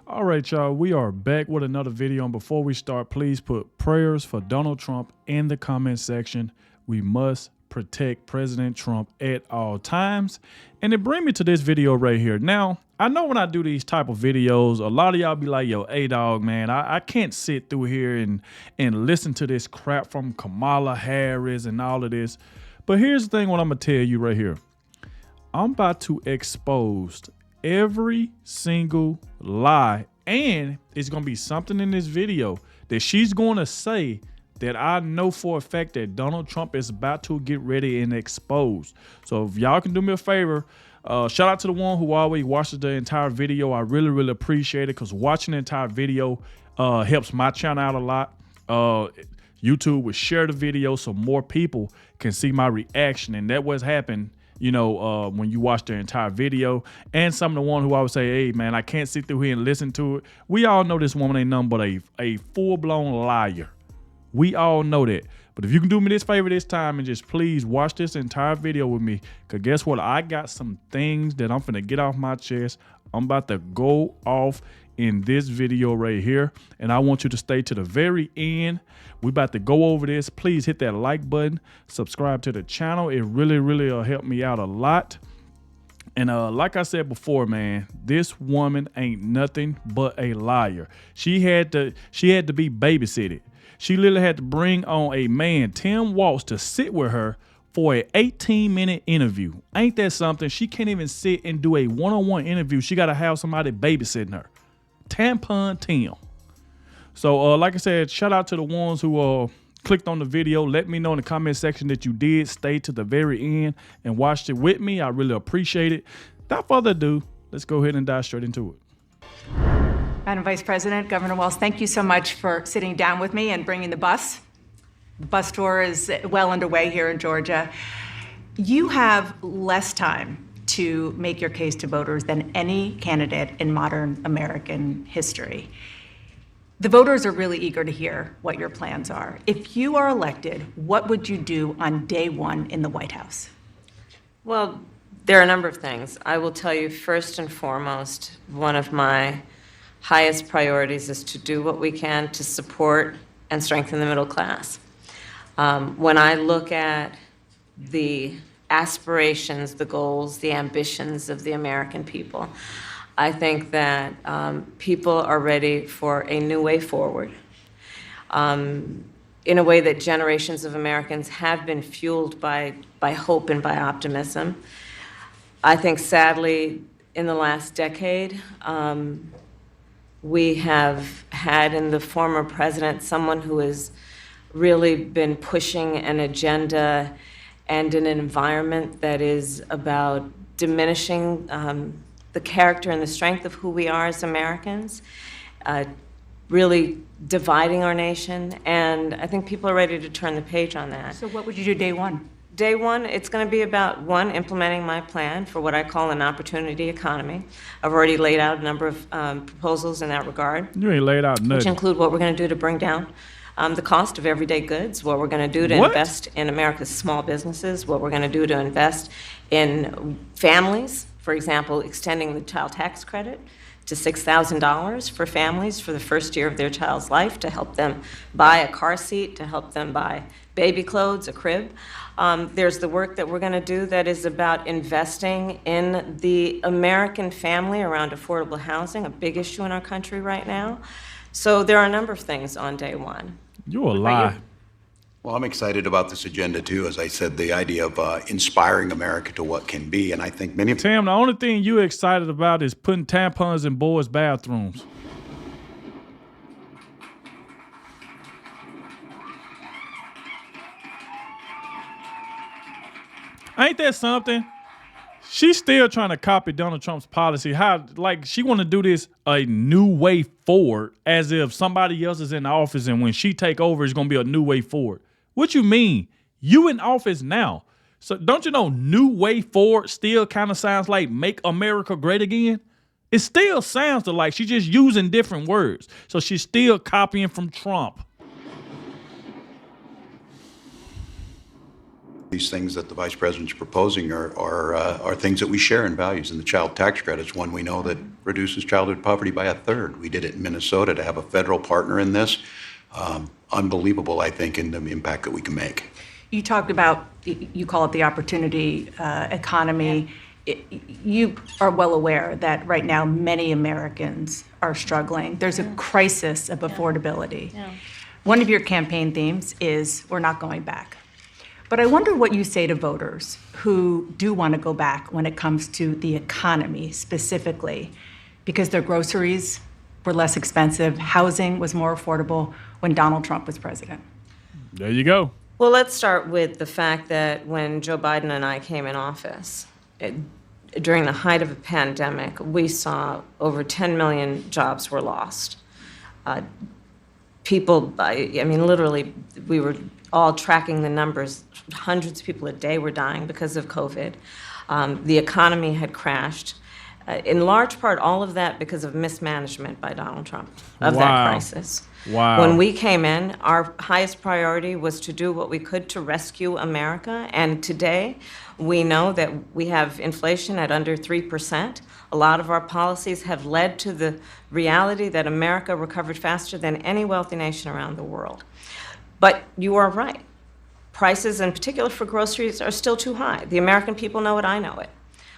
All right, y'all, we are back with another video. And before we start, please put prayers for Donald Trump in the comment section. We must protect President Trump at all times. And it brings me to this video right here. Now, I know when I do these type of videos, a lot of y'all be like, yo, Adogg, man, I can't sit through here and listen to this crap from Kamala Harris and all of this. But here's the thing, what I'm going to tell you right here. I'm about to expose every single lie, and it's going to be something in this video that she's going to say that I know for a fact that Donald Trump is about to get ready and expose. So if y'all can do me a favor, shout out to the one who always watches the entire video. I really appreciate it, because watching the entire video helps my channel out a lot. YouTube will share the video so more people can see my reaction, and that what's happened, you know, when you watch the entire video. And some of the one who I would say, hey man, I can't sit through here and listen to it. We all know this woman ain't nothing but a full-blown liar. We all know that. But if you can do me this favor this time and just please watch this entire video with me, because guess what? I got some things that I'm finna get off my chest. I'm about to go off in this video right here, and I want you to stay to the very end. We about to go over this. Please hit that like button, subscribe to the channel. It really will help me out a lot. And like I said before, man, this woman ain't nothing but a liar. She had to be babysitted. She literally had to bring on a man, Tim Walz, to sit with her for an 18-minute interview. Ain't that something? She can't even sit and do a one-on-one interview. She got to have somebody babysitting her. Tampon Tim. So like I said, shout out to the ones who clicked on the video. Let me know in the comment section that you did stay to the very end and watched it with me. I really appreciate it. Without further ado, let's go ahead and dive straight into it. Madam Vice President, Governor Walz, thank you so much for sitting down with me and bringing the bus. The bus tour is well underway here in Georgia. You have less time to make your case to voters than any candidate in modern American history. The voters are really eager to hear what your plans are. If you are elected, what would you do on day one in the White House? Well, there are a number of things. I will tell you, first and foremost, one of my highest priorities is to do what we can to support and strengthen the middle class. When I look at the aspirations, the goals, the ambitions of the American people, I think that people are ready for a new way forward, in a way that generations of Americans have been fueled by hope and by optimism. I think, sadly, in the last decade, we have had in the former president someone who has really been pushing an agenda and an environment that is about diminishing the character and the strength of who we are as Americans, really dividing our nation, and I think people are ready to turn the page on that. So what would you do day one? Day one, it's going to be about, one, implementing my plan for what I call an opportunity economy. I've already laid out a number of proposals in that regard. You ain't laid out nothing. Which include what we're going to do to bring down the cost of everyday goods, what we're going to do to invest in America's small businesses, what we're going to do to invest in families, for example, extending the child tax credit to $6,000 for families for the first year of their child's life, to help them buy a car seat, to help them buy baby clothes, a crib. There's the work that we're going to do that is about investing in the American family around affordable housing, a big issue in our country right now. So there are a number of things on day one. You a lie. Well, I'm excited about this agenda too. As I said, the idea of inspiring America to what can be, and I think many of Tam, the only thing you excited about is putting tampons in boys' bathrooms. Ain't that something? She's still trying to copy Donald Trump's policy. How, like, she want to do this a new way forward, as if somebody else is in office and when she take over, it's going to be a new way forward. What you mean? You in office now. So don't you know new way forward still kind of sounds like make America great again? It still sounds like she's just using different words. So she's still copying from Trump. These things that the vice president's proposing are things that we share in values, and the child tax credit is one we know that reduces childhood poverty by a third. We did it in Minnesota. To have a federal partner in this, unbelievable, I think, in the impact that we can make. You talked about, you call it the opportunity economy. You are well aware that right now many Americans are struggling. There's a crisis of affordability. One of your campaign themes is we're not going back. But I wonder what you say to voters who do want to go back when it comes to the economy specifically, because their groceries were less expensive, housing was more affordable when Donald Trump was president. There you go. Well, let's start with the fact that when Joe Biden and I came in office, during the height of a pandemic, we saw over 10 million jobs were lost. People, I mean, literally, we were all tracking the numbers. Hundreds of people a day were dying because of COVID. The economy had crashed. In large part, all of that because of mismanagement by Donald Trump of that crisis. Wow. When we came in, our highest priority was to do what we could to rescue America. And today, we know that we have inflation at under 3%. A lot of our policies have led to the reality that America recovered faster than any wealthy nation around the world. But you are right. Prices, in particular for groceries, are still too high. The American people know it, I know it.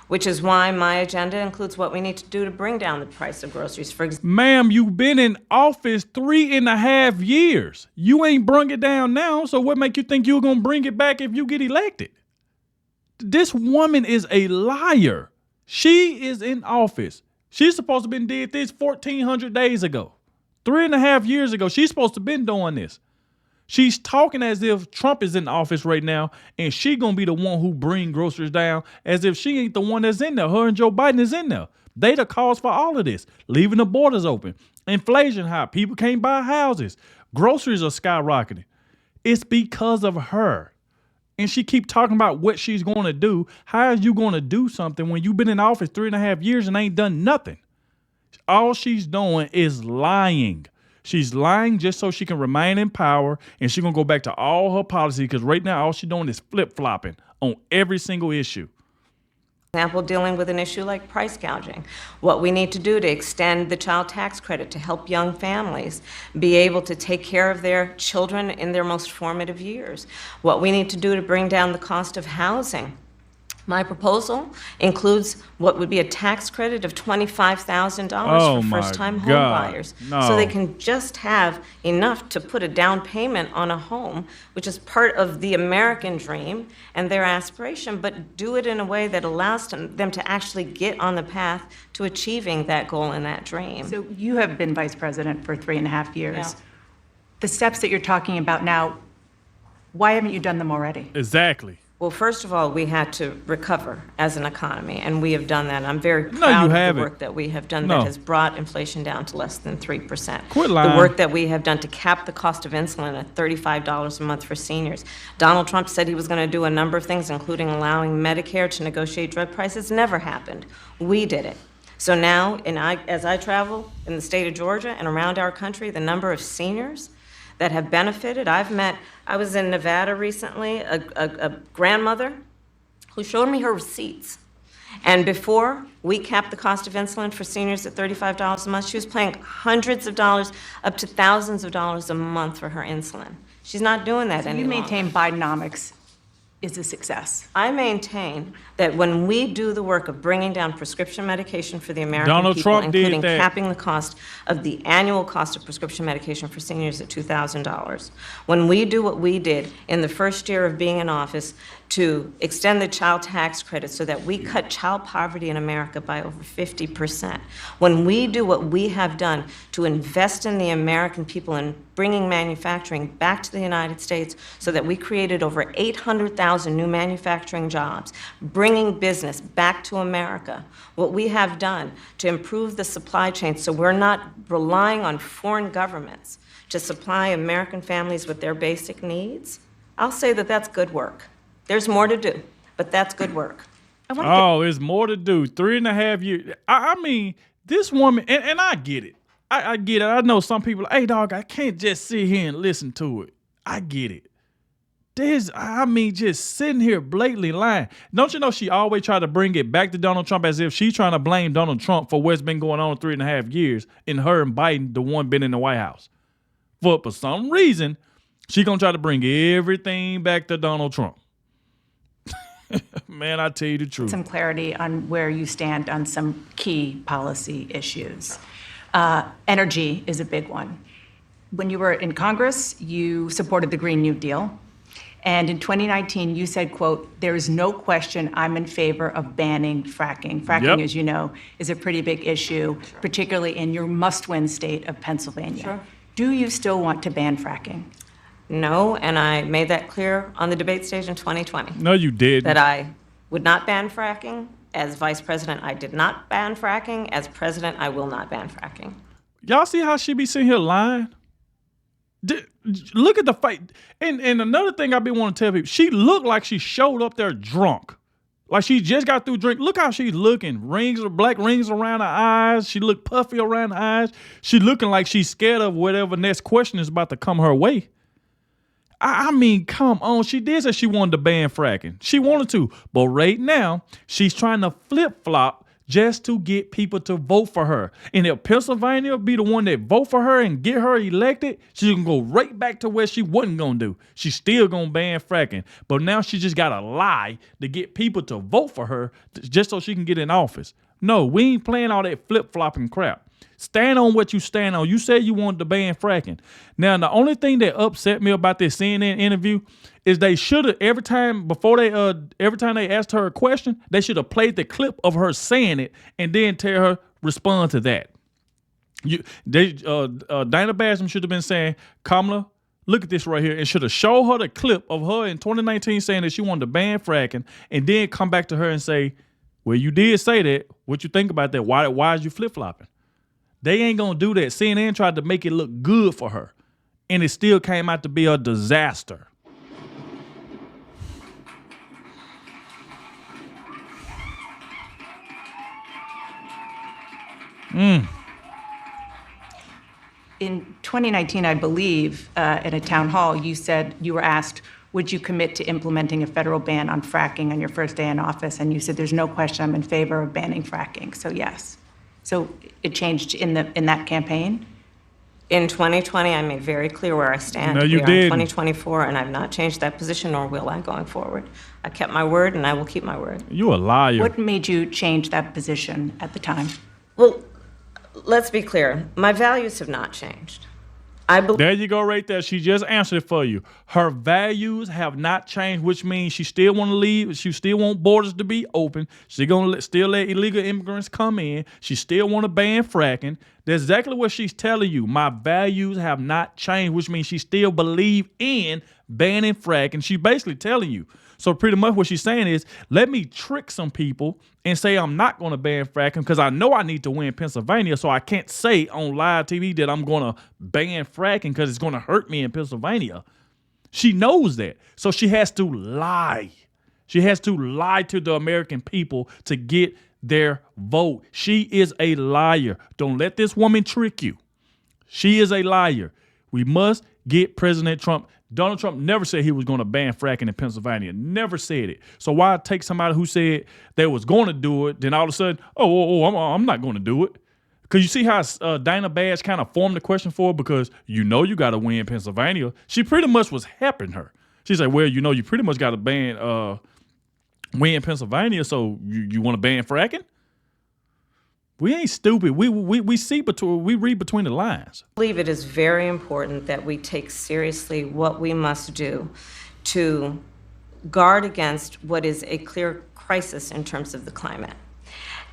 Which is why my agenda includes what we need to do to bring down the price of groceries. For example, Ma'am, you've been in office 3.5 years. You ain't brung it down now, so what make you think you're going to bring it back if you get elected? This woman is a liar. She is in office. She's supposed to have been did this 1,400 days ago. 3.5 years ago, she's supposed to have been doing this. She's talking as if Trump is in office right now, and she gonna be the one who bring groceries down, as if she ain't the one that's in there. Her and Joe Biden is in there. They the cause for all of this. Leaving the borders open. Inflation high. People can't buy houses. Groceries are skyrocketing. It's because of her. And she keep talking about what she's going to do. How is you going to do something when you've been in office 3.5 years and ain't done nothing? All she's doing is lying. She's lying just so she can remain in power, and she's going to go back to all her policy because right now all she's doing is flip-flopping on every single issue. Example, dealing with an issue like price gouging. What we need to do to extend the child tax credit to help young families be able to take care of their children in their most formative years. What we need to do to bring down the cost of housing. My proposal includes what would be a tax credit of $25,000 for first-time home buyers. No. So they can just have enough to put a down payment on a home, which is part of the American dream and their aspiration, but do it in a way that allows them to actually get on the path to achieving that goal and that dream. So you have been vice president for 3.5 years. Yeah. The steps that you're talking about now, why haven't you done them already? Exactly. Well, first of all, we had to recover as an economy, and we have done that. I'm very No, proud you of haven't. the work that we have done No. that has brought inflation down to less than 3%. Quit lying. The work that we have done to cap the cost of insulin at $35 a month for seniors. Donald Trump said he was going to do a number of things, including allowing Medicare to negotiate drug prices. Never happened. We did it. So now, as I travel in the state of Georgia and around our country, the number of seniors that have benefited, I was in Nevada recently, a grandmother who showed me her receipts. And before we capped the cost of insulin for seniors at $35 a month, she was paying hundreds of dollars, up to thousands of dollars a month for her insulin. She's not doing that You anymore. maintain Bidenomics is a success. I maintain that when we do the work of bringing down prescription medication for the American Donald people, Trump did including that. capping the cost of the annual cost of prescription medication for seniors at $2,000, when we do what we did in the first year of being in office to extend the child tax credit so that we cut child poverty in America by over 50%, when we do what we have done to invest in the American people and bringing manufacturing back to the United States so that we created over 800,000 new manufacturing jobs, bringing business back to America, what we have done to improve the supply chain so we're not relying on foreign governments to supply American families with their basic needs, I'll say that that's good work. There's more to do, but that's good work. Oh, it's more to do. 3.5 years. I mean, this woman, and I get it. I get it. I know some people, hey, dog, I can't just sit here and listen to it. I get it. just sitting here blatantly lying. Don't you know she always try to bring it back to Donald Trump as if she's trying to blame Donald Trump for what's been going on in 3.5 years and her and Biden, the one been in the White House. For some reason, she gonna try to bring everything back to Donald Trump. Man, I tell you the truth. Some clarity on where you stand on some key policy issues. Energy is a big one. When you were in Congress, you supported the Green New Deal. And in 2019, you said, quote, "There is no question I'm in favor of banning fracking." Fracking, as you know, is a pretty big issue, particularly in your must-win state of Pennsylvania. Sure. Do you still want to ban fracking? No, and I made that clear on the debate stage in 2020. No, you didn't. That I would not ban fracking. As vice president, I did not ban fracking. As president, I will not ban fracking. Y'all see how she be sitting here lying? Look at the fight. And another thing I been wanting to tell people, she looked like she showed up there drunk. Like she just got through drink. Look how she's looking. Black rings around her eyes. She looked puffy around her eyes. She looking like she's scared of whatever next question is about to come her way. I mean, come on. She did say she wanted to ban fracking. She wanted to. But right now, she's trying to flip-flop just to get people to vote for her. And if Pennsylvania be the one that vote for her and get her elected, she's going to go right back to where she wasn't going to do. She's still going to ban fracking. But now she just got to lie to get people to vote for her just so she can get in office. No, we ain't playing all that flip-flopping crap. Stand on what you stand on. You said you wanted to ban fracking. Now, the only thing that upset me about this CNN interview is they should have, every time they asked her a question, they should have played the clip of her saying it and then tell her respond to that. Dana Basham should have been saying, "Kamala, look at this right here," and should have showed her the clip of her in 2019 saying that she wanted to ban fracking, and then come back to her and say, "Well, you did say that. What you think about that? Why is you flip-flopping?" They ain't gonna do that. CNN tried to make it look good for her, and it still came out to be a disaster. In 2019, I believe, in a town hall, you said you were asked, would you commit to implementing a federal ban on fracking on your first day in office? And you said, there's no question I'm in favor of banning fracking. So yes. So it changed in that campaign? In 2020, I made very clear where I stand. No, you We are didn't. in 2024, and I've not changed that position, nor will I going forward. I kept my word, and I will keep my word. You a liar. What made you change that position at the time? Well, let's be clear. My values have not changed. I believe. There you go right there. She just answered it for you. Her values have not changed, which means she still want to leave. She still want borders to be open. She going to still let illegal immigrants come in. She still want to ban fracking. That's exactly what she's telling you. My values have not changed, which means she still believe in banning fracking. She's basically telling you. So pretty much what she's saying is, let me trick some people and say I'm not going to ban fracking because I know I need to win Pennsylvania, so I can't say on live TV that I'm going to ban fracking because it's going to hurt me in Pennsylvania. She knows that. So she has to lie. She has to lie to the American people to get their vote. She is a liar. Don't let this woman trick you. She is a liar. We must get President Trump. Donald Trump never said he was going to ban fracking in Pennsylvania. Never said it. So why take somebody who said they was going to do it, then all of a sudden, I'm not going to do it? Because you see how Dana Bash kind of formed the question for her because you got to win Pennsylvania. She pretty much was helping her. She said, well, you pretty much got to win Pennsylvania, so you want to ban fracking? We ain't stupid. We read between the lines. I believe it is very important that we take seriously what we must do to guard against what is a clear crisis in terms of the climate.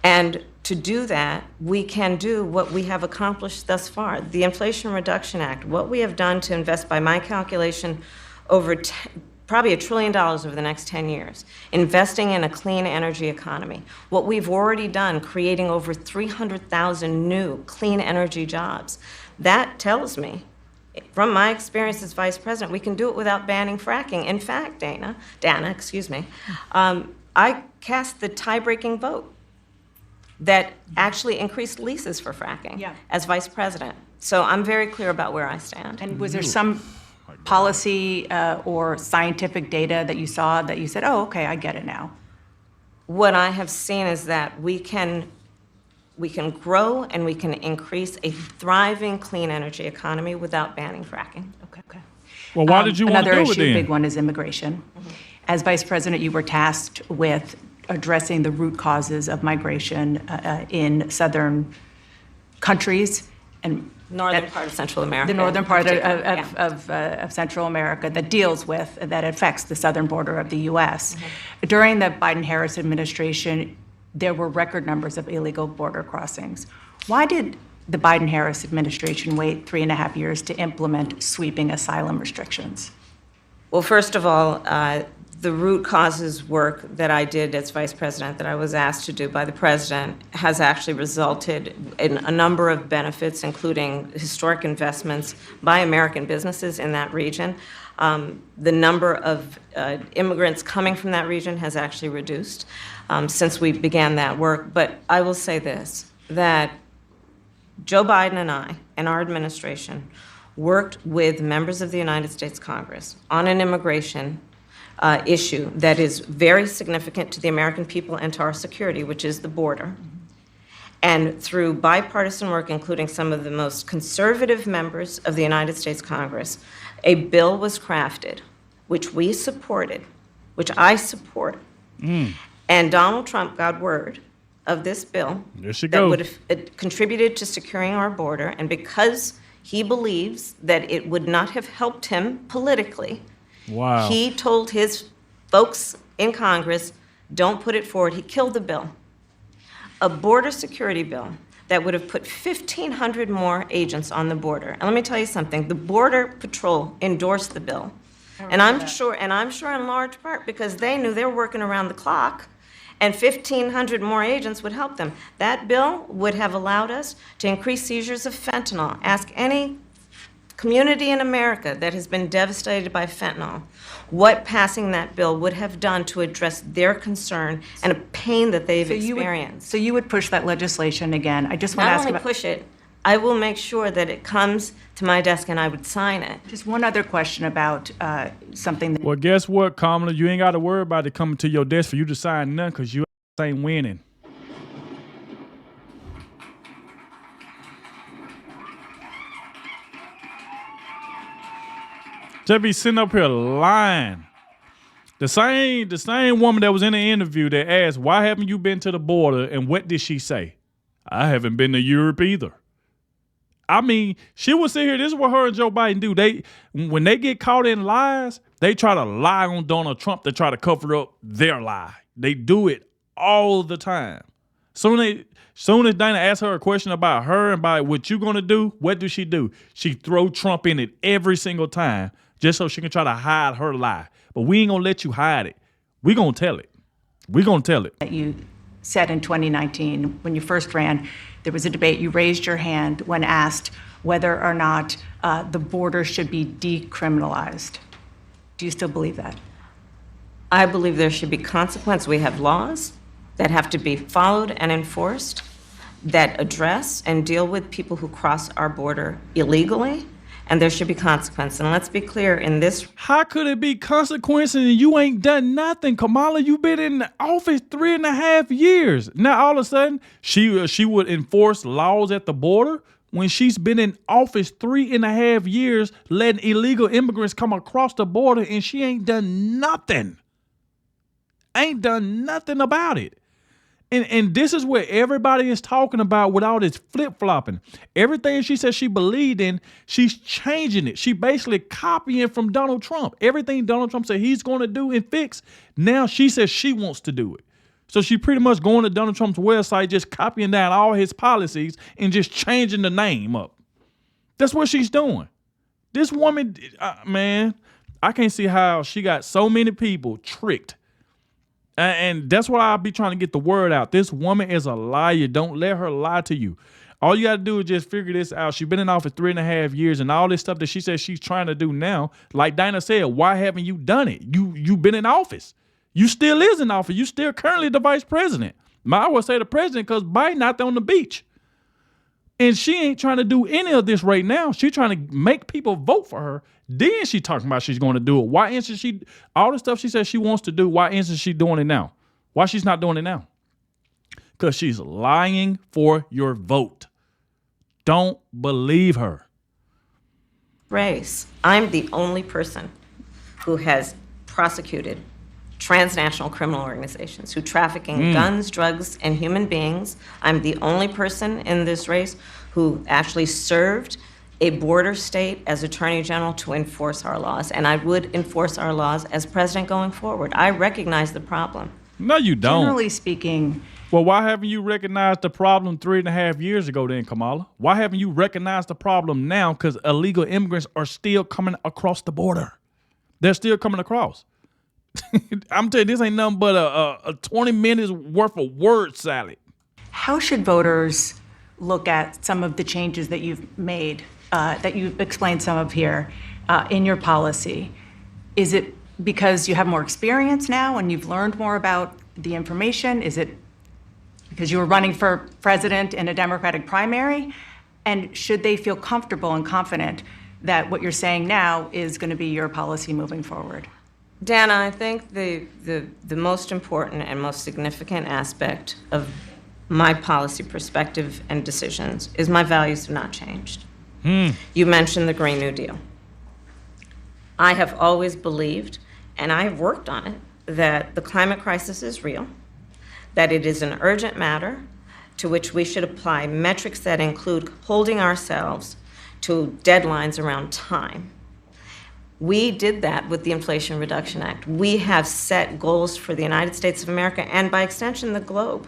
And to do that, we can do what we have accomplished thus far. The Inflation Reduction Act, what we have done to invest, by my calculation, over probably $1 trillion over the next 10 years, investing in a clean energy economy. What we've already done, creating over 300,000 new clean energy jobs. That tells me, from my experience as vice president, we can do it without banning fracking. In fact, Dana, I cast the tie-breaking vote that actually increased leases for fracking as vice president. So I'm very clear about where I stand. And was there some policy or scientific data that you saw that you said, oh, okay, I get it now? What I have seen is that we can grow and we can increase a thriving clean energy economy without banning fracking. Okay. Well, why did you want to Another do it issue, then? big one, is immigration. As Vice President, you were tasked with addressing the root causes of migration in southern countries and Northern part of Central America. the northern part Yeah. of Central America that affects the southern border of the U.S. During the Biden-Harris administration, there were record numbers of illegal border crossings. Why did the Biden-Harris administration wait 3.5 years to implement sweeping asylum restrictions? Well, first of all, the root causes work that I did as vice president, that I was asked to do by the president, has actually resulted in a number of benefits, including historic investments by American businesses in that region. The number of immigrants coming from that region has actually reduced since we began that work. But I will say this, that Joe Biden and I and our administration worked with members of the United States Congress on an immigration issue that is very significant to the American people and to our security, which is the border. And through bipartisan work, including some of the most conservative members of the United States Congress, a bill was crafted, which we supported, which I support. And Donald Trump got word of this bill that would have contributed to securing our border. And because he believes that it would not have helped him politically, Wow. he told his folks in Congress, don't put it forward. He killed the bill. A border security bill that would have put 1,500 more agents on the border. And let me tell you something, the Border Patrol endorsed the bill. And I'm sure in large part because they knew they were working around the clock, and 1,500 more agents would help them. That bill would have allowed us to increase seizures of fentanyl. Ask any community in America that has been devastated by fentanyl what passing that bill would have done to address their concern and a pain that they've experienced. So you would push that legislation again. I just want to Not ask only about push it, I will make sure that it comes to my desk and I would sign it. just one other question about something that Well, guess what, Kamala? You ain't got to worry about it coming to your desk for you to sign none because you ain't winning. Just be sitting up here lying. The same woman that was in the interview that asked, why haven't you been to the border? And what did she say? I haven't been to Europe either. I mean, she would sit here. This is what her and Joe Biden do. When they get caught in lies, they try to lie on Donald Trump to try to cover up their lie. They do it all the time. Soon as Dana asks her a question about her and about what you gonna do, what do? She throw Trump in it every single time just so she can try to hide her lie. But we ain't gonna let you hide it. We gonna tell it. that you said in 2019 when you first ran, there was a debate. You raised your hand when asked whether or not the border should be decriminalized. Do you still believe that? I believe there should be consequence. We have laws that have to be followed and enforced that address and deal with people who cross our border illegally, and there should be consequence. And let's be clear in this. How could it be consequences and you ain't done nothing, Kamala? You've been in the office 3.5 years. Now all of a sudden she would enforce laws at the border when she's been in office 3.5 years, letting illegal immigrants come across the border, and she ain't done nothing. Ain't done nothing about it. And this is what everybody is talking about with all this flip-flopping. Everything she said she believed in, she's changing it. She basically copying from Donald Trump. Everything Donald Trump said he's going to do and fix, now she says she wants to do it. So she pretty much going to Donald Trump's website, just copying down all his policies and just changing the name up. That's what she's doing. This woman, man, I can't see how she got so many people tricked. And that's why I'll be trying to get the word out. This woman is a liar. Don't let her lie to you. All you got to do is just figure this out. She's been in office 3.5 years, and all this stuff that she says she's trying to do now, like Dinah said, why haven't you done it? You've been in office. You still is in office. You still currently the vice president. I would say the president because Biden out there on the beach. And she ain't trying to do any of this right now. She's trying to make people vote for her. Then she talking about she's going to do it. Why isn't she, all the stuff she says she wants to do, why isn't she doing it now? Why she's not doing it now? Because she's lying for your vote. Don't believe her. Race. I'm the only person who has prosecuted transnational criminal organizations who traffic in guns, drugs, and human beings. I'm the only person in this race who actually served a border state as Attorney General to enforce our laws, and I would enforce our laws as president going forward. I recognize the problem. No, you don't. Generally speaking, Well, why haven't you recognized the problem 3.5 years ago then, Kamala? Why haven't you recognized the problem now? Because illegal immigrants are still coming across the border. They're still coming across. I'm telling you, this ain't nothing but a 20 minutes worth of word salad. how should voters look at some of the changes that you've made, that you've explained some of here in your policy? Is it because you have more experience now and you've learned more about the information? Is it because you were running for president in a Democratic primary? And should they feel comfortable and confident that what you're saying now is going to be your policy moving forward? Dana, I think the most important and most significant aspect of my policy perspective and decisions is my values have not changed. You mentioned the Green New Deal. I have always believed, and I have worked on it, that the climate crisis is real, that it is an urgent matter to which we should apply metrics that include holding ourselves to deadlines around time. We did that with the Inflation Reduction Act. We have set goals for the United States of America, and by extension, the globe,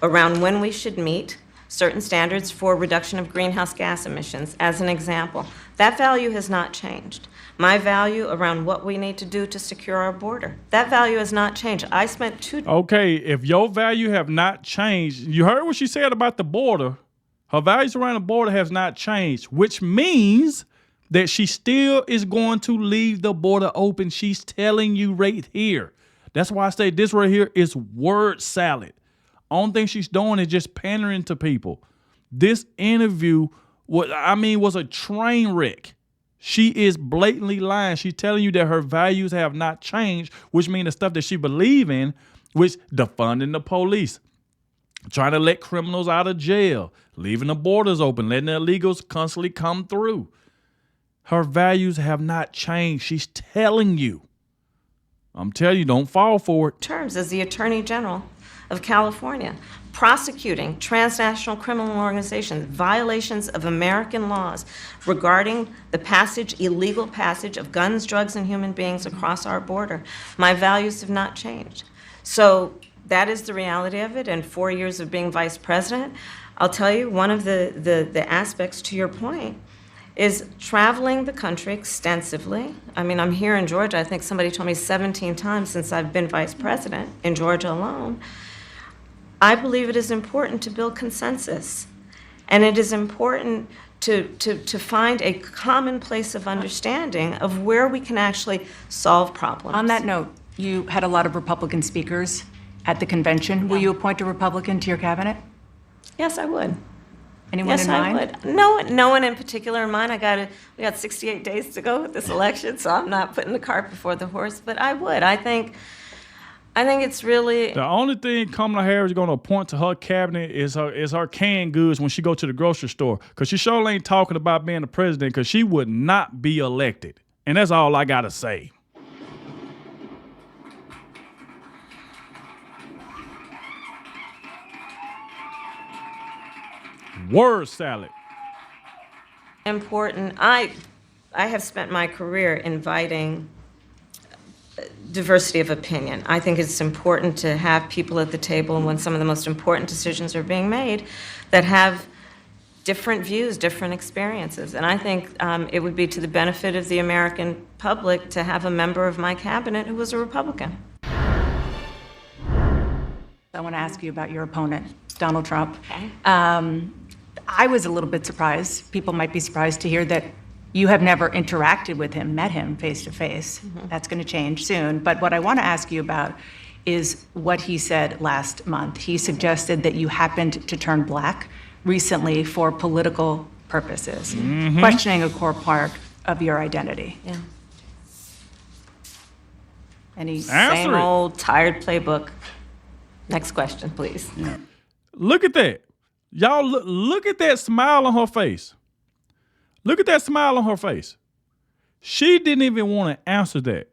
around when we should meet certain standards for reduction of greenhouse gas emissions, as an example. That value has not changed. My value around what we need to do to secure our border, that value has not changed. I spent Okay, if your value have not changed, you heard what she said about the border. Her values around the border has not changed, which means that she still is going to leave the border open. She's telling you right here. That's why I say this right here is word salad. Only thing she's doing is just pandering to people. This interview was a train wreck. She is blatantly lying. She's telling you that her values have not changed, which means the stuff that she believes in, which defunding the police, trying to let criminals out of jail, leaving the borders open, letting the illegals constantly come through. Her values have not changed. She's telling you. I'm telling you, don't fall for it. terms as the Attorney General of California, prosecuting transnational criminal organizations, violations of American laws regarding the illegal passage of guns, drugs, and human beings across our border. My values have not changed. So that is the reality of it. And 4 years of being vice president, I'll tell you, one of the aspects to your point is traveling the country extensively. I mean, I'm here in Georgia. I think somebody told me 17 times since I've been vice president in Georgia alone. I believe it is important to build consensus, and it is important to find a common place of understanding of where we can actually solve problems. On that note, you had a lot of Republican speakers at the convention. Will you appoint a Republican to your cabinet? Yes, I would. Anyone in mind? Yes, I would. No one in particular in mind. We got 68 days to go with this election, so I'm not putting the cart before the horse, but I would. I think it's really... The only thing Kamala Harris is going to appoint to her cabinet is her canned goods when she go to the grocery store. Because she sure ain't talking about being the president, because she would not be elected. And that's all I got to say. Word salad. Important. I have spent my career inviting diversity of opinion. I think it's important to have people at the table when some of the most important decisions are being made that have different views, different experiences. And I think it would be to the benefit of the American public to have a member of my cabinet who was a Republican. I want to ask you about your opponent, Donald Trump. Okay. I was a little bit surprised. People might be surprised to hear that you have never interacted with him, met him face to face. That's going to change soon. But what I want to ask you about is what he said last month. He suggested that you happened to turn black recently for political purposes, questioning a core part of your identity. Yeah. Any Same old tired playbook. Next question, please. Look at that. Y'all look at that smile on her face. Look at that smile on her face. She didn't even want to answer that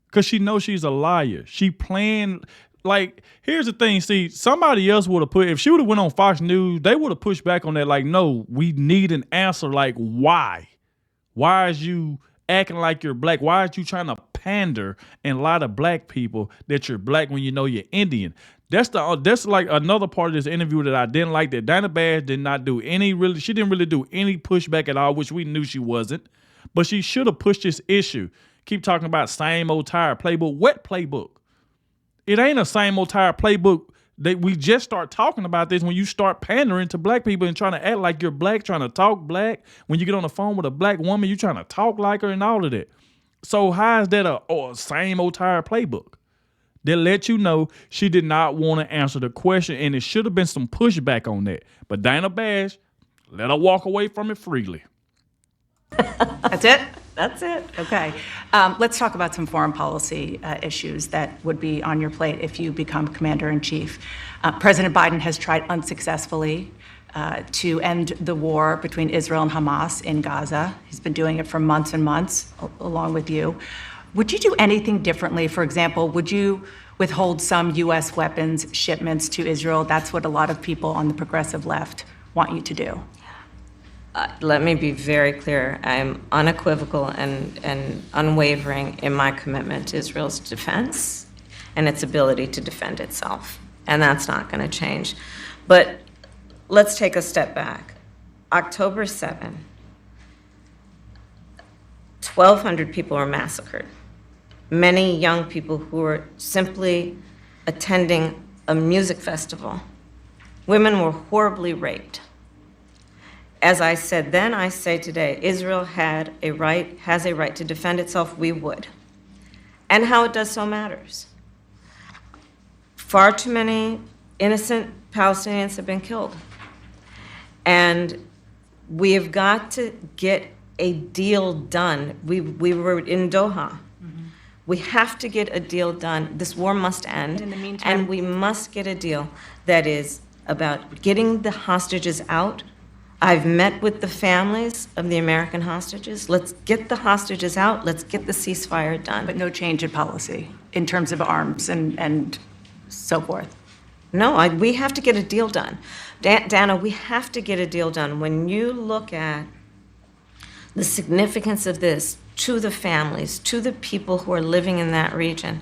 because she knows she's a liar. She planned, like, here's the thing. See, somebody else would have put, if she would have went on Fox News, they would have pushed back on that. Like, no, we need an answer. Like, why? Why is you acting like you're black? Why is you trying to pander and lie to black people that you're black when you know you're Indian? That's like another part of this interview that I didn't like, that Dana Bash did not do she didn't really do any pushback at all, which we knew she wasn't. But she should have pushed this issue. Keep talking about same old tired playbook. What playbook? It ain't a same old tired playbook. That we just start talking about this when you start pandering to black people and trying to act like you're black, trying to talk black. When you get on the phone with a black woman, you trying to talk like her and all of that. So how is that a same old tired playbook? That let you know she did not want to answer the question, and it should have been some pushback on that. But Dana Bash let her walk away from it freely. That's it? That's it. Okay. Let's talk about some foreign policy issues that would be on your plate if you become commander-in-chief. President Biden has tried unsuccessfully to end the war between Israel and Hamas in Gaza. He's been doing it for months and months, along with you. Would you do anything differently? For example, would you withhold some U.S. weapons shipments to Israel? That's what a lot of people on the progressive left want you to do. Let me be very clear. I'm unequivocal and unwavering in my commitment to Israel's defense and its ability to defend itself. And that's not going to change. But let's take a step back. October 7, 1,200 people were massacred. Many young people who were simply attending a music festival. Women were horribly raped. As I said then, I say today, Israel has a right to defend itself. We would. And how it does so matters. Far too many innocent Palestinians have been killed. And we have got to get a deal done. We were in Doha. We have to get a deal done. This war must end. And in the meantime, and we must get a deal that is about getting the hostages out. I've met with the families of the American hostages. Let's get the hostages out. Let's get the ceasefire done. But no change in policy in terms of arms and so forth. No, we have to get a deal done. Dana, we have to get a deal done. When you look at the significance of this to the families, to the people who are living in that region,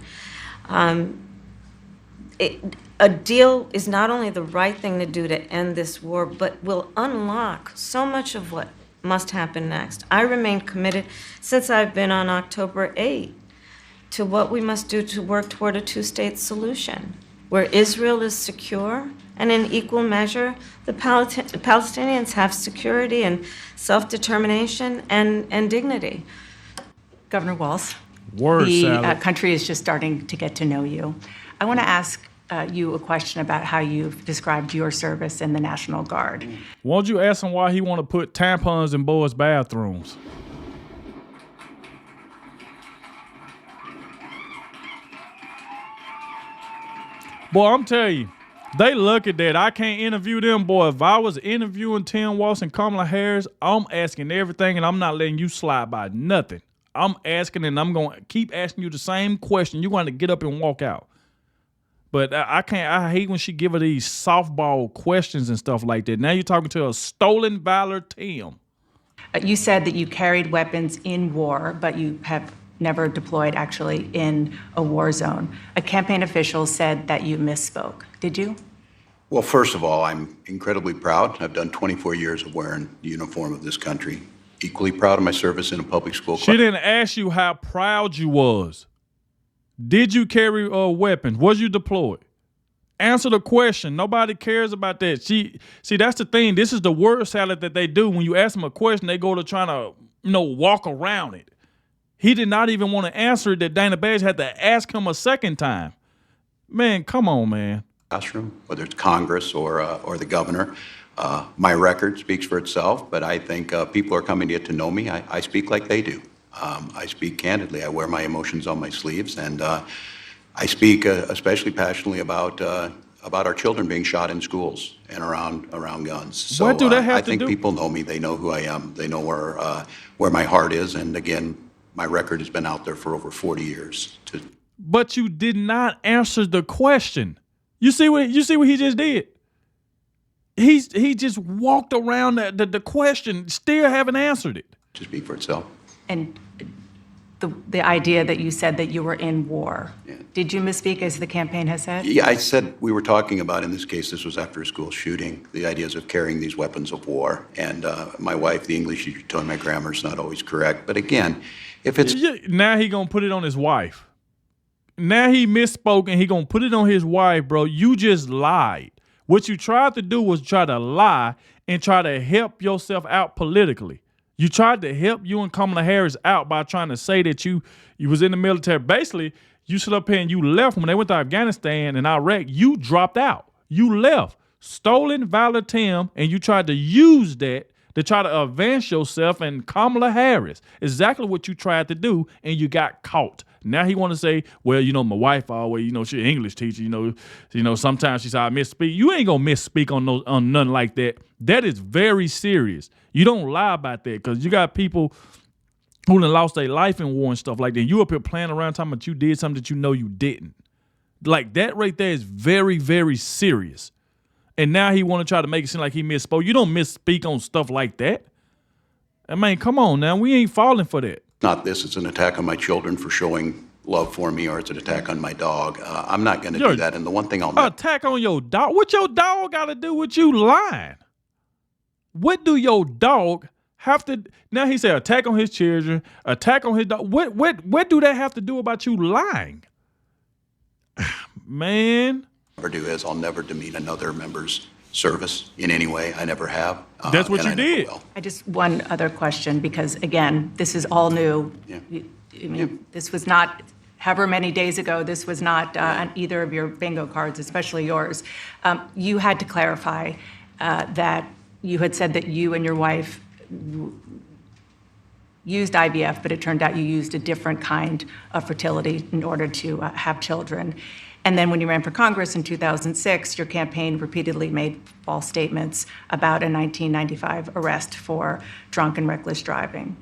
a deal is not only the right thing to do to end this war, but will unlock so much of what must happen next. I remain committed since I've been on October 8 to what we must do to work toward a two-state solution, where Israel is secure and in equal measure, the Palestinians have security and self-determination and dignity. Governor Walz, The country is just starting to get to know you. I want to ask you a question about how you've described your service in the National Guard. Won't you ask him why he want to put tampons in boys' bathrooms? Boy, I'm telling you, they lucky that I can't interview them, boy. If I was interviewing Tim Walz and Kamala Harris, I'm asking everything and I'm not letting you slide by nothing. I'm asking and I'm going to keep asking you the same question. You're going to get up and walk out. But I can't. I hate when she give her these softball questions and stuff like that. Now you're talking to a stolen valor Tim. You said that you carried weapons in war, but you have never deployed actually in a war zone. A campaign official said that you misspoke. Did you? Well, first of all, I'm incredibly proud. I've done 24 years of wearing the uniform of this country. Equally proud of my service in a public school class. She didn't ask you how proud you was. Did you carry weapons? Was you deployed? Answer the question. Nobody cares about that. See, that's the thing. This is the word salad that they do. When you ask them a question, they go to trying to, walk around it. He did not even want to answer it, that Dana Bash had to ask him a second time. Man, come on, man. Classroom, whether it's Congress or the governor. My record speaks for itself, but I think people are coming to get to know me. I speak like they do. I speak candidly. I wear my emotions on my sleeves, and I speak especially passionately about our children being shot in schools and around guns. So What do that have I to think do? people know me. They know who I am. They know where my heart is. And again, my record has been out there for over 40 years. But you did not answer the question. You see what he just did? He just walked around the question, still haven't answered it. To speak for itself. And the idea that you said that you were in war. Yeah. Did you misspeak, as the campaign has said? Yeah, I said we were talking about, in this case, this was after a school shooting, the ideas of carrying these weapons of war. And my wife, the English teacher, told me my grammar's not always correct. But again, if it's... Now he gonna put it on his wife. Now he misspoke and he gonna put it on his wife, bro. You just lied. What you tried to do was try to lie and try to help yourself out politically. You tried to help you and Kamala Harris out by trying to say that you was in the military. Basically, you stood up here and you left when they went to Afghanistan and Iraq. You dropped out. You left. Stolen Valatim, and you tried to use that to try to advance yourself and Kamala Harris. Exactly what you tried to do, and you got caught. Now he want to say, well, my wife always, she's an English teacher, sometimes she said, I misspeak. You ain't gonna misspeak on nothing like that. That is very serious. You don't lie about that, because you got people who done lost their life in war and stuff like that. You up here playing around talking about you did something that you know you didn't. Like, that right there is very, very serious. And now he want to try to make it seem like he misspoke. You don't misspeak on stuff like that. I mean, come on now. We ain't falling for that. Not this. It's an attack on my children for showing love for me, or it's an attack on my dog. I'm not going to do that. And the one thing I'll... Attack on your dog? What your dog got to do with you lying? What do your dog have to... Now he said attack on his children, attack on his dog. What do that have to do about you lying? Man... do is I'll never demean another member's service in any way. I never have. That's what you did. I just, one other question, because again, this is all new. Yeah. This was not, however many days ago, this was not on either of your bingo cards, especially yours. You had to clarify that you had said that you and your wife used IVF, but it turned out you used a different kind of fertility in order to have children. And then when you ran for Congress in 2006, your campaign repeatedly made false statements about a 1995 arrest for drunk and reckless driving.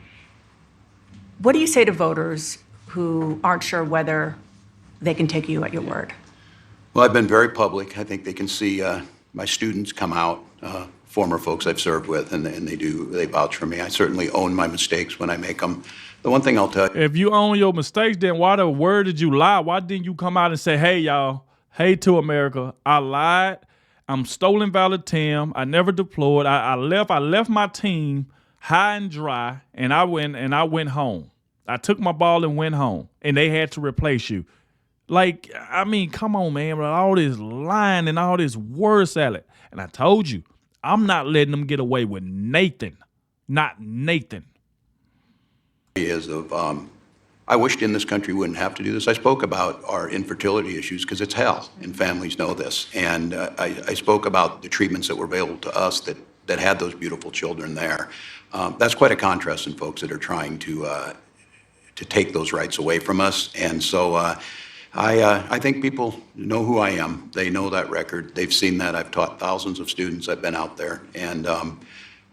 What do you say to voters who aren't sure whether they can take you at your word? Well, I've been very public. I think they can see my students come out, former folks I've served with, and they vouch for me. I certainly own my mistakes when I make them. The one thing I'll tell you... If you own your mistakes, then why the word did you lie? Why didn't you come out and say, hey, y'all, hey to America, I lied. I'm stolen Valatim. I never deployed. I left my team high and dry, and I went home. I took my ball and went home, and they had to replace you. Like, I mean, come on, man, bro. All this lying and all this word salad. And I told you, I'm not letting them get away with Nathan. Not Nathan. I wished in this country wouldn't have to do this. I spoke about our infertility issues because it's hell, and families know this. And I spoke about the treatments that were available to us that had those beautiful children there. That's quite a contrast in folks that are trying to take those rights away from us. And so I think people know who I am. They know that record. They've seen that. I've taught thousands of students. I've been out there. And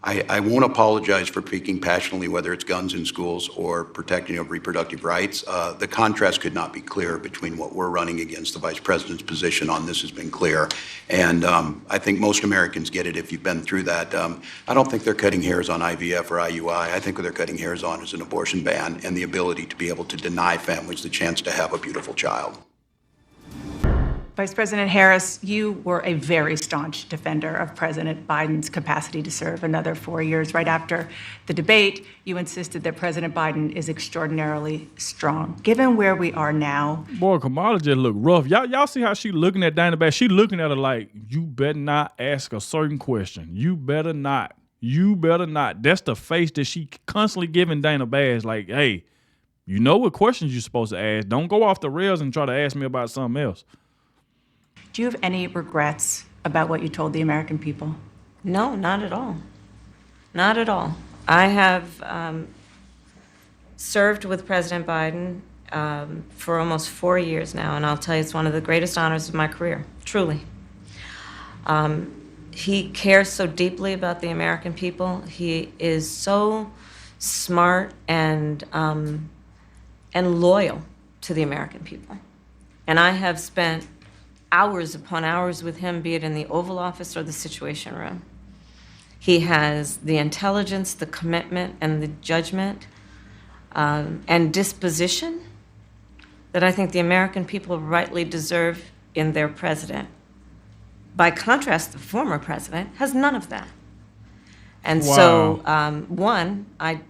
I won't apologize for speaking passionately, whether it's guns in schools or protecting of reproductive rights. The contrast could not be clearer between what we're running against. The Vice President's position on this has been clear. And I think most Americans get it if you've been through that. I don't think they're cutting hairs on IVF or IUI. I think what they're cutting hairs on is an abortion ban and the ability to be able to deny families the chance to have a beautiful child. Vice President Harris, you were a very staunch defender of President Biden's capacity to serve another 4 years. Right after the debate, you insisted that President Biden is extraordinarily strong. Given where we are now... Boy, Kamala just look rough. Y'all see how she looking at Dana back? She looking at her like, you better not ask a certain question. You better not. You better not. That's the face that she constantly giving Dana Bash. Like, hey, you know what questions you're supposed to ask. Don't go off the rails and try to ask me about something else. Do you have any regrets about what you told the American people? No, not at all. Not at all. I have served with President Biden for almost 4 years now, and I'll tell you, it's one of the greatest honors of my career, truly. He cares so deeply about the American people. He is so smart and loyal to the American people. And I have spent hours upon hours with him, be it in the Oval Office or the Situation Room. He has the intelligence, the commitment, and the judgment and disposition that I think the American people rightly deserve in their president. By contrast, the former president has none of that. And so, one, I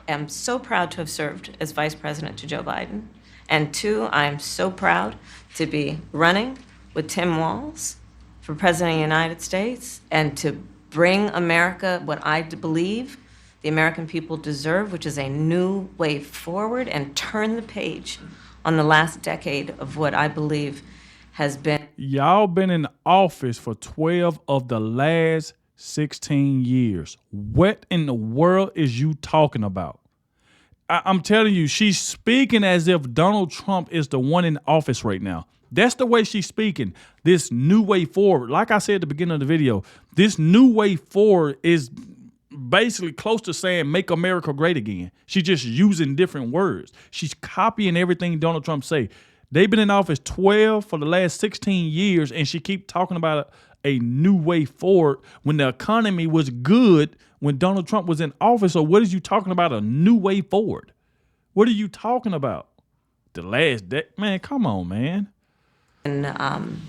am so proud to have served as vice president to Joe Biden. And two, I am so proud to be running with Tim Walz for president of the United States and to bring America what I believe the American people deserve, which is a new way forward, and turn the page on the last decade of what I believe has been. Y'all been in office for 12 of the last 16 years. What in the world is you talking about? I'm telling you, she's speaking as if Donald Trump is the one in office right now. That's the way she's speaking. This new way forward, like I said at the beginning of the video, this new way forward is basically close to saying make America great again. She's just using different words. She's copying everything Donald Trump say. They've been in office 12 for the last 16 years, and she keep talking about a new way forward when the economy was good when Donald Trump was in office. So what is you talking about, a new way forward? What are you talking about? The last day? Man, come on, man. And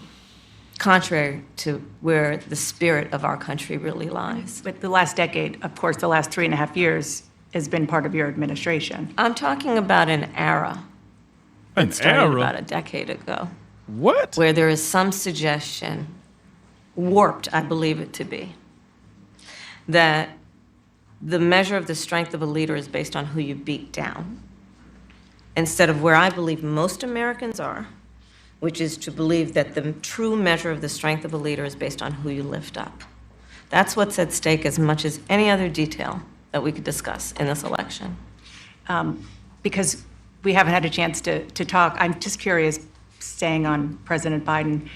contrary to where the spirit of our country really lies. But the last decade, of course, the last 3.5 years has been part of your administration. I'm talking about an era. An It started era? about a decade ago, What? where there is some suggestion, warped, I believe it to be, that the measure of the strength of a leader is based on who you beat down, instead of where I believe most Americans are, which is to believe that the true measure of the strength of a leader is based on who you lift up. That's what's at stake as much as any other detail that we could discuss in this election. Because we haven't had a chance to talk, I'm just curious, staying on President Biden,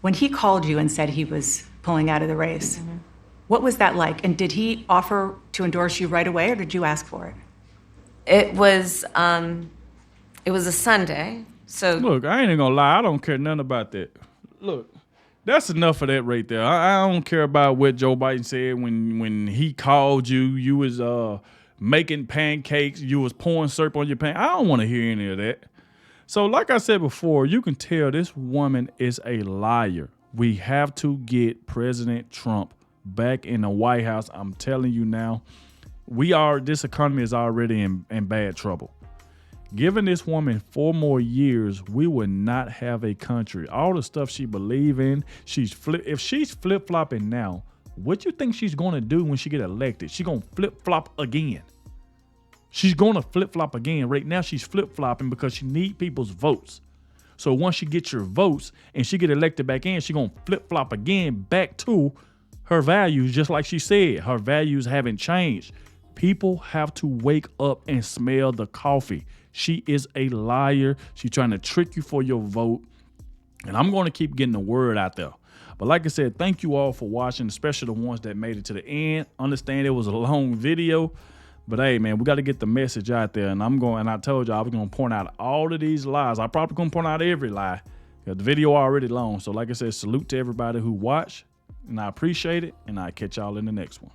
when he called you and said he was pulling out of the race, what was that like? And did he offer to endorse you right away, or did you ask for it? It was a Sunday, so Look, I ain't even gonna lie. I don't care nothing about that. Look, that's enough of that right there. I don't care about what Joe Biden said when he called you. You was making pancakes. You was pouring syrup on your pan. I don't want to hear any of that. So like I said before, you can tell this woman is a liar. We have to get President Trump back in the White House. I'm telling you now, this economy is already in bad trouble. Giving this woman 4 more years, we would not have a country. All the stuff she believe in, if she's flip-flopping now, what you think she's going to do when she get elected? She's going to flip-flop again. She's going to flip-flop again. Right now, she's flip-flopping because she need people's votes. So once she gets your votes and she get elected back in, she's going to flip-flop again back to her values, just like she said. Her values haven't changed. People have to wake up and smell the coffee. She is a liar. She's trying to trick you for your vote. And I'm going to keep getting the word out there. But like I said, thank you all for watching, especially the ones that made it to the end. Understand it was a long video. But hey, man, we got to get the message out there. And I told you I was going to point out all of these lies. I probably going to point out every lie. The video already long. So like I said, salute to everybody who watched. And I appreciate it. And I'll catch y'all in the next one.